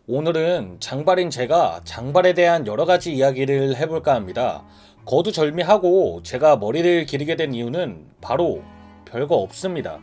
오늘은 장발인 제가 장발에 대한 여러 가지 이야기를 해볼까 합니다. 거두절미하고 제가 머리를 기르게 된 이유는 바로 별거 없습니다.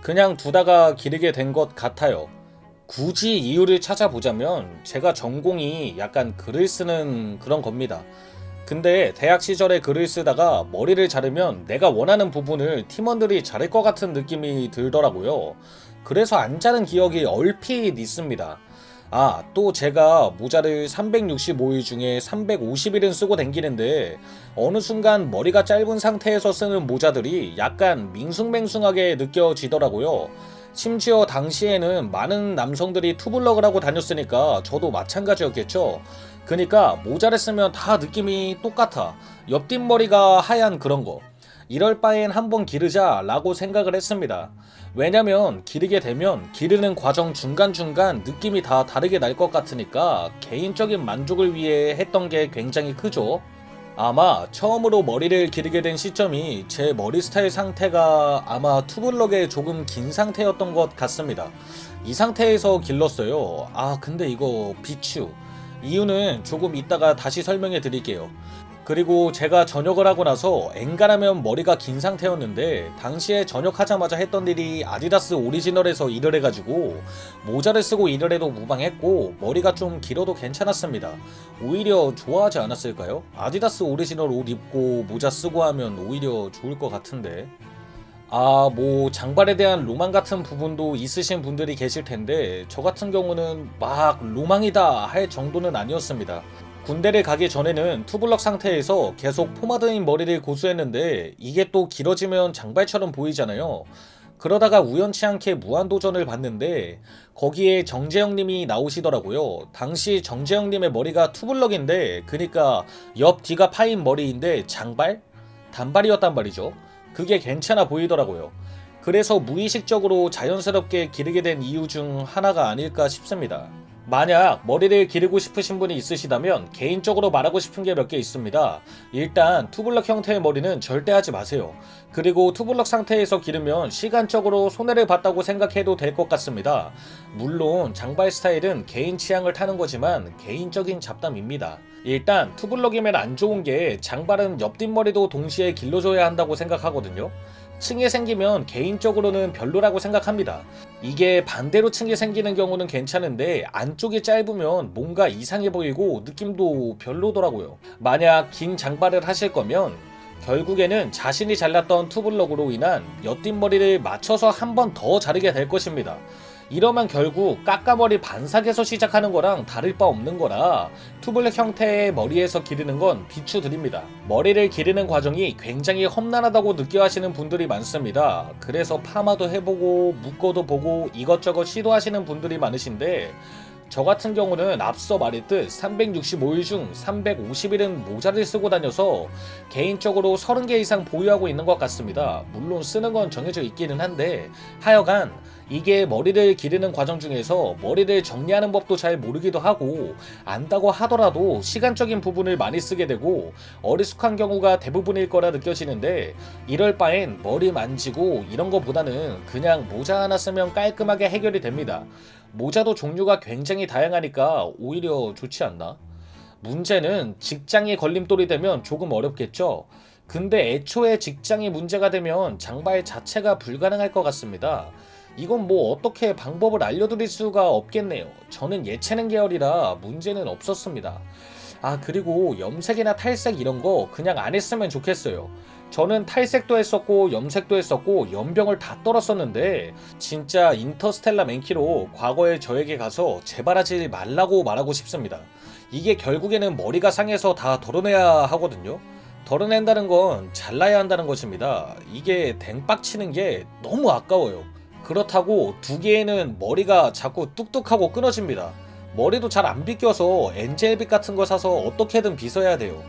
그냥 두다가 기르게 된 것 같아요. 굳이 이유를 찾아보자면 제가 전공이 약간 글을 쓰는 그런 겁니다. 근데 대학 시절에 글을 쓰다가 머리를 자르면 내가 원하는 부분을 팀원들이 자를 것 같은 느낌이 들더라고요. 그래서 안 자른 기억이 얼핏 있습니다. 또 제가 모자를 365일 중에 350일은 쓰고 댕기는데 어느 순간 머리가 짧은 상태에서 쓰는 모자들이 약간 밍숭맹숭하게 느껴지더라고요. 심지어 당시에는 많은 남성들이 투블럭을 하고 다녔으니까 저도 마찬가지였겠죠. 그니까 모자를 쓰면 다 느낌이 똑같아. 옆뒷머리가 하얀 그런 거. 이럴 바엔 한번 기르자 라고 생각을 했습니다. 왜냐면 기르게 되면 기르는 과정 중간중간 느낌이 다 다르게 날 것 같으니까 개인적인 만족을 위해 했던 게 굉장히 크죠. 아마 처음으로 머리를 기르게 된 시점이 제 머리 스타일 상태가 아마 투블럭에 조금 긴 상태였던 것 같습니다. 이 상태에서 길렀어요. 근데 이거 비추. 이유는 조금 이따가 다시 설명해 드릴게요. 그리고 제가 전역을 하고 나서 엔간하면 머리가 긴 상태였는데 당시에 전역하자마자 했던 일이 아디다스 오리지널에서 일을 해가지고 모자를 쓰고 일을 해도 무방했고 머리가 좀 길어도 괜찮았습니다. 오히려 좋아하지 않았을까요? 아디다스 오리지널 옷 입고 모자 쓰고 하면 오히려 좋을 것 같은데. 장발에 대한 로망 같은 부분도 있으신 분들이 계실 텐데 저 같은 경우는 막 로망이다 할 정도는 아니었습니다. 군대를 가기 전에는 투블럭 상태에서 계속 포마드인 머리를 고수했는데 이게 또 길어지면 장발처럼 보이잖아요. 그러다가 우연치 않게 무한도전을 봤는데 거기에 정재영님이 나오시더라고요. 당시 정재영님의 머리가 투블럭인데 그니까 옆 뒤가 파인 머리인데 장발? 단발이었단 말이죠. 그게 괜찮아 보이더라고요. 그래서 무의식적으로 자연스럽게 기르게 된 이유 중 하나가 아닐까 싶습니다. 만약 머리를 기르고 싶으신 분이 있으시다면 개인적으로 말하고 싶은 게 몇 개 있습니다. 일단 투블럭 형태의 머리는 절대 하지 마세요. 그리고 투블럭 상태에서 기르면 시간적으로 손해를 봤다고 생각해도 될 것 같습니다. 물론 장발 스타일은 개인 취향을 타는 거지만 개인적인 잡담입니다. 일단 투블럭이면 안 좋은 게 장발은 옆뒷머리도 동시에 길러줘야 한다고 생각하거든요. 층이 생기면 개인적으로는 별로라고 생각합니다. 이게 반대로 층이 생기는 경우는 괜찮은데 안쪽이 짧으면 뭔가 이상해 보이고 느낌도 별로더라고요. 만약 긴 장발을 하실 거면 결국에는 자신이 잘랐던 투블럭으로 인한 옆뒷머리를 맞춰서 한 번 더 자르게 될 것입니다. 이러면 결국 까까머리 반삭에서 시작하는 거랑 다를 바 없는 거라 투블럭 형태의 머리에서 기르는 건 비추드립니다. 머리를 기르는 과정이 굉장히 험난하다고 느껴 하시는 분들이 많습니다. 그래서 파마도 해보고 묶어도 보고 이것저것 시도하시는 분들이 많으신데 저 같은 경우는 앞서 말했듯 365일 중 350일은 모자를 쓰고 다녀서 개인적으로 30개 이상 보유하고 있는 것 같습니다. 물론 쓰는 건 정해져 있기는 한데 하여간 이게 머리를 기르는 과정 중에서 머리를 정리하는 법도 잘 모르기도 하고 안다고 하더라도 시간적인 부분을 많이 쓰게 되고 어리숙한 경우가 대부분일 거라 느껴지는데 이럴 바엔 머리 만지고 이런 거보다는 그냥 모자 하나 쓰면 깔끔하게 해결이 됩니다. 모자도 종류가 굉장히 다양하니까 오히려 좋지 않나? 문제는 직장이 걸림돌이 되면 조금 어렵겠죠? 근데 애초에 직장이 문제가 되면 장발 자체가 불가능할 것 같습니다. 이건 뭐 어떻게 방법을 알려드릴 수가 없겠네요. 저는 예체능 계열이라 문제는 없었습니다. 그리고 염색이나 탈색 이런 거 그냥 안 했으면 좋겠어요. 저는 탈색도 했었고 염색도 했었고 연병을 다 떨었었는데 진짜 인터스텔라 맨키로 과거의 저에게 가서 제발 하지 말라고 말하고 싶습니다. 이게 결국에는 머리가 상해서 다 덜어내야 하거든요. 덜어낸다는 건 잘라야 한다는 것입니다. 이게 댕빡치는 게 너무 아까워요. 그렇다고 두 개에는 머리가 자꾸 뚝뚝하고 끊어집니다. 머리도 잘 안 빗겨서 엔젤빗 같은 거 사서 어떻게든 빗어야 돼요.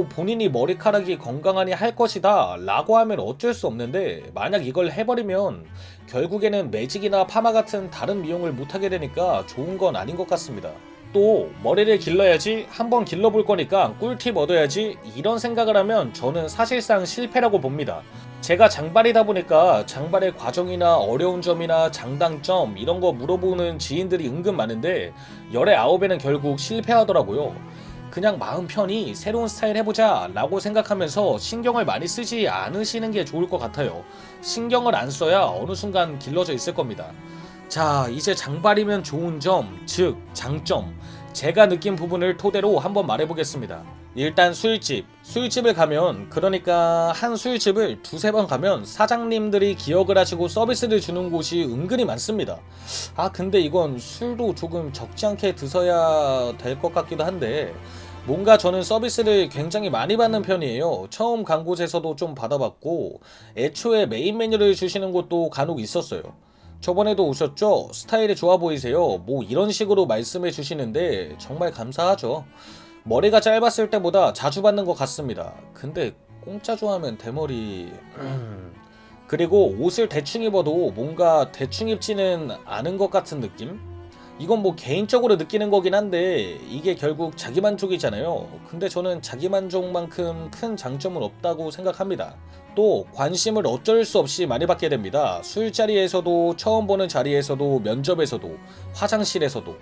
본인이 머리카락이 건강하니 할 것이다 라고 하면 어쩔 수 없는데 만약 이걸 해버리면 결국에는 매직이나 파마 같은 다른 미용을 못하게 되니까 좋은 건 아닌 것 같습니다. 또 머리를 길러야지, 한번 길러볼 거니까 꿀팁 얻어야지 이런 생각을 하면 저는 사실상 실패라고 봅니다. 제가 장발이다 보니까 장발의 과정이나 어려운 점이나 장단점 이런 거 물어보는 지인들이 은근 많은데 열의 9에는 결국 실패하더라고요. 그냥 마음 편히 새로운 스타일 해보자 라고 생각하면서 신경을 많이 쓰지 않으시는 게 좋을 것 같아요. 신경을 안 써야 어느 순간 길러져 있을 겁니다. 자, 이제 장발이면 좋은 점, 즉 장점, 제가 느낀 부분을 토대로 한번 말해보겠습니다. 일단 술집을 가면, 그러니까 한 술집을 두세 번 가면 사장님들이 기억을 하시고 서비스를 주는 곳이 은근히 많습니다. 근데 이건 술도 조금 적지 않게 드셔야 될 것 같기도 한데 뭔가 저는 서비스를 굉장히 많이 받는 편이에요. 처음 간 곳에서도 좀 받아봤고 애초에 메인 메뉴를 주시는 곳도 간혹 있었어요. 저번에도 오셨죠? 스타일이 좋아 보이세요. 뭐 이런 식으로 말씀해 주시는데 정말 감사하죠. 머리가 짧았을 때보다 자주 받는 것 같습니다. 근데 공짜 좋아하면 대머리... 그리고 옷을 대충 입어도 뭔가 대충 입지는 않은 것 같은 느낌? 이건 뭐 개인적으로 느끼는 거긴 한데 이게 결국 자기만족이잖아요. 근데 저는 자기만족만큼 큰 장점은 없다고 생각합니다. 또 관심을 어쩔 수 없이 많이 받게 됩니다. 술자리에서도, 처음 보는 자리에서도, 면접에서도, 화장실에서도.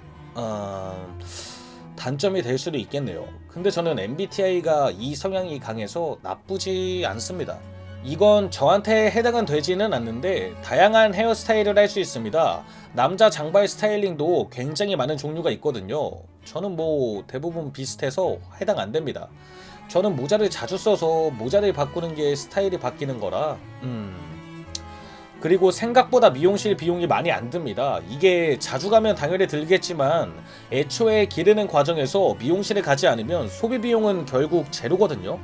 단점이 될 수도 있겠네요. 근데 저는 MBTI가 이 성향이 강해서 나쁘지 않습니다. 이건 저한테 해당은 되지는 않는데 다양한 헤어스타일을 할 수 있습니다. 남자 장발 스타일링도 굉장히 많은 종류가 있거든요. 저는 뭐 대부분 비슷해서 해당 안 됩니다. 저는 모자를 자주 써서 모자를 바꾸는 게 스타일이 바뀌는 거라. 그리고 생각보다 미용실 비용이 많이 안 듭니다. 이게 자주 가면 당연히 들겠지만 애초에 기르는 과정에서 미용실에 가지 않으면 소비 비용은 결국 제로거든요.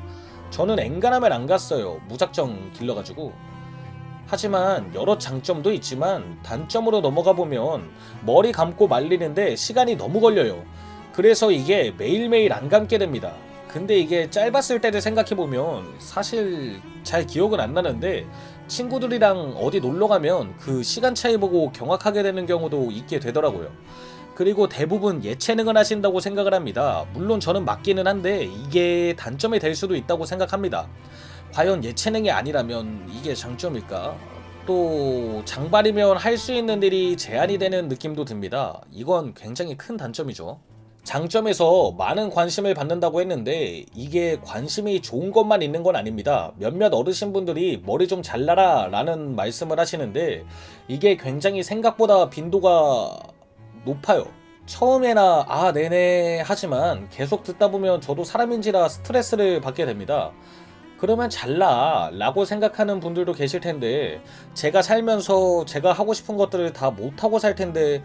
저는 엔간하면 안 갔어요. 무작정 길러가지고. 하지만 여러 장점도 있지만 단점으로 넘어가 보면 머리 감고 말리는데 시간이 너무 걸려요. 그래서 이게 매일매일 안 감게 됩니다. 근데 이게 짧았을 때를 생각해보면 사실 잘 기억은 안 나는데 친구들이랑 어디 놀러가면 그 시간 차이 보고 경악하게 되는 경우도 있게 되더라고요. 그리고 대부분 예체능을 하신다고 생각을 합니다. 물론 저는 맞기는 한데 이게 단점이 될 수도 있다고 생각합니다. 과연 예체능이 아니라면 이게 장점일까? 또 장발이면 할 수 있는 일이 제한이 되는 느낌도 듭니다. 이건 굉장히 큰 단점이죠. 장점에서 많은 관심을 받는다고 했는데 이게 관심이 좋은 것만 있는 건 아닙니다. 몇몇 어르신분들이 머리 좀 잘라라 라는 말씀을 하시는데 이게 굉장히 생각보다 빈도가 높아요. 처음에나 네네 하지만 계속 듣다 보면 저도 사람인지라 스트레스를 받게 됩니다. 그러면 잘라 라고 생각하는 분들도 계실 텐데 제가 살면서 제가 하고 싶은 것들을 다 못하고 살 텐데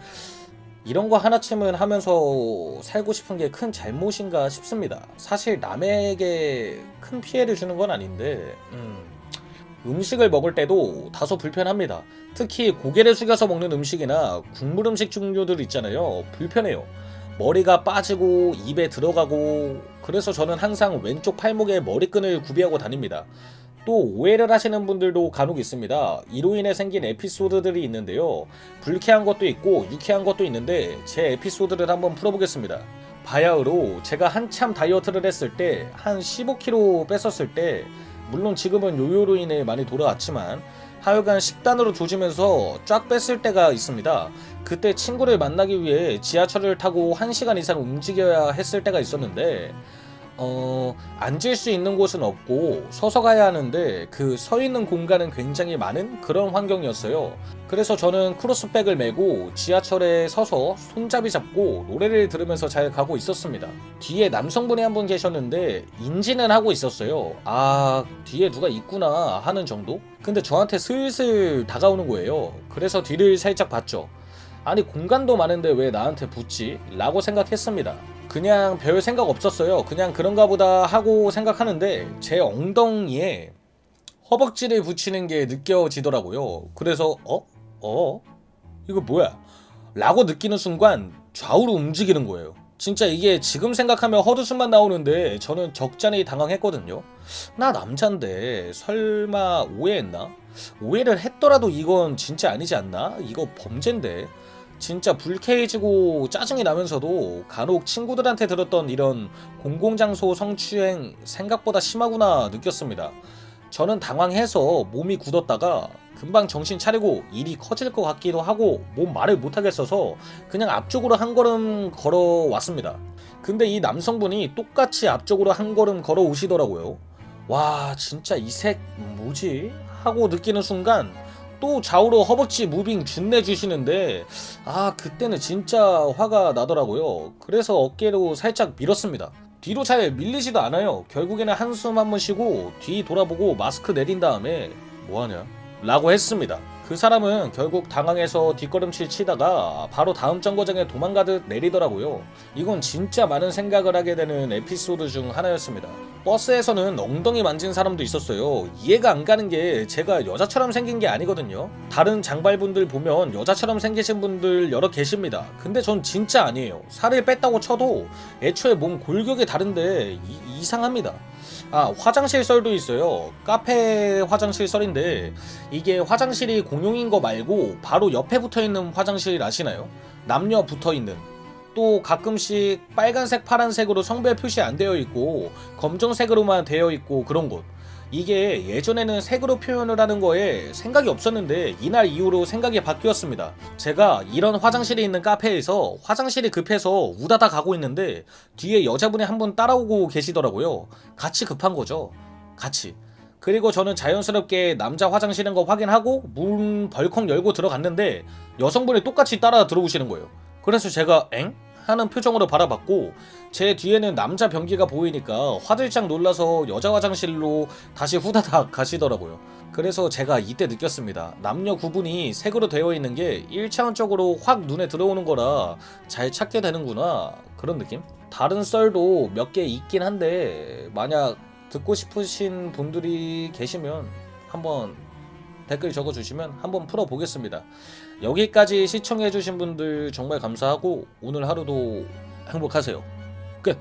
이런 거 하나쯤은 하면서 살고 싶은 게 큰 잘못인가 싶습니다. 사실 남에게 큰 피해를 주는 건 아닌데 음식을 먹을 때도 다소 불편합니다. 특히 고개를 숙여서 먹는 음식이나 국물 음식 종류들 있잖아요. 불편해요. 머리가 빠지고 입에 들어가고 그래서 저는 항상 왼쪽 팔목에 머리끈을 구비하고 다닙니다. 또 오해를 하시는 분들도 간혹 있습니다. 이로 인해 생긴 에피소드들이 있는데요. 불쾌한 것도 있고 유쾌한 것도 있는데 제 에피소드를 한번 풀어보겠습니다. 바야흐로 제가 한참 다이어트를 했을 때 한 15kg 뺐었을 때 물론 지금은 요요로 인해 많이 돌아왔지만 하여간 식단으로 조지면서 쫙 뺐을 때가 있습니다. 그때 친구를 만나기 위해 지하철을 타고 1시간 이상 움직여야 했을 때가 있었는데 앉을 수 있는 곳은 없고 서서 가야 하는데 그 서 있는 공간은 굉장히 많은 그런 환경이었어요. 그래서 저는 크로스백을 메고 지하철에 서서 손잡이 잡고 노래를 들으면서 잘 가고 있었습니다. 뒤에 남성분이 한 분 계셨는데 인지는 하고 있었어요. 뒤에 누가 있구나 하는 정도? 근데 저한테 슬슬 다가오는 거예요. 그래서 뒤를 살짝 봤죠. 아니 공간도 많은데 왜 나한테 붙지? 라고 생각했습니다. 그냥 별 생각 없었어요. 그냥 그런가 보다 하고 생각하는데 제 엉덩이에 허벅지를 붙이는 게 느껴지더라고요. 그래서 이거 뭐야? 라고 느끼는 순간 좌우로 움직이는 거예요. 진짜 이게 지금 생각하면 헛웃음만 나오는데 저는 적잖이 당황했거든요. 나 남잔데 설마 오해했나? 오해를 했더라도 이건 진짜 아니지 않나? 이거 범죄인데. 진짜 불쾌해지고 짜증이 나면서도 간혹 친구들한테 들었던 이런 공공장소 성추행 생각보다 심하구나 느꼈습니다. 저는 당황해서 몸이 굳었다가 금방 정신 차리고 일이 커질 것 같기도 하고 뭔 말을 못하겠어서 그냥 앞쪽으로 한 걸음 걸어왔습니다. 근데 이 남성분이 똑같이 앞쪽으로 한 걸음 걸어오시더라고요. 와, 진짜 이 색 뭐지? 하고 느끼는 순간 또 좌우로 허벅지 무빙 준내 주시는데 그때는 진짜 화가 나더라고요. 그래서 어깨로 살짝 밀었습니다. 뒤로 잘 밀리지도 않아요. 결국에는 한숨 한 번 쉬고 뒤 돌아보고 마스크 내린 다음에 뭐하냐? 라고 했습니다. 그 사람은 결국 당황해서 뒷걸음질 치다가 바로 다음 정거장에 도망가듯 내리더라고요. 이건 진짜 많은 생각을 하게 되는 에피소드 중 하나였습니다. 버스에서는 엉덩이 만진 사람도 있었어요. 이해가 안 가는 게 제가 여자처럼 생긴 게 아니거든요. 다른 장발분들 보면 여자처럼 생기신 분들 여러 계십니다. 근데 전 진짜 아니에요. 살을 뺐다고 쳐도 애초에 몸 골격이 다른데 이상합니다. 화장실 썰도 있어요. 카페 화장실 썰인데 이게 화장실이 공용인 거 말고 바로 옆에 붙어있는 화장실 아시나요? 남녀 붙어있는. 또 가끔씩 빨간색 파란색으로 성별 표시 안 되어 있고 검정색으로만 되어 있고 그런 곳. 이게 예전에는 색으로 표현을 하는 거에 생각이 없었는데 이날 이후로 생각이 바뀌었습니다. 제가 이런 화장실이 있는 카페에서 화장실이 급해서 우다다 가고 있는데 뒤에 여자분이 한 분 따라오고 계시더라고요. 같이 급한 거죠. 같이. 그리고 저는 자연스럽게 남자 화장실인 거 확인하고 문 벌컥 열고 들어갔는데 여성분이 똑같이 따라 들어오시는 거예요. 그래서 제가 엥? 하는 표정으로 바라봤고 제 뒤에는 남자 변기가 보이니까 화들짝 놀라서 여자 화장실로 다시 후다닥 가시더라고요. 그래서 제가 이때 느꼈습니다. 남녀 구분이 색으로 되어 있는 게 1차원적으로 확 눈에 들어오는 거라 잘 찾게 되는구나, 그런 느낌? 다른 썰도 몇 개 있긴 한데 만약 듣고 싶으신 분들이 계시면 한번 댓글 적어주시면 한번 풀어보겠습니다. 여기까지 시청해주신 분들 정말 감사하고 오늘 하루도 행복하세요. 끝!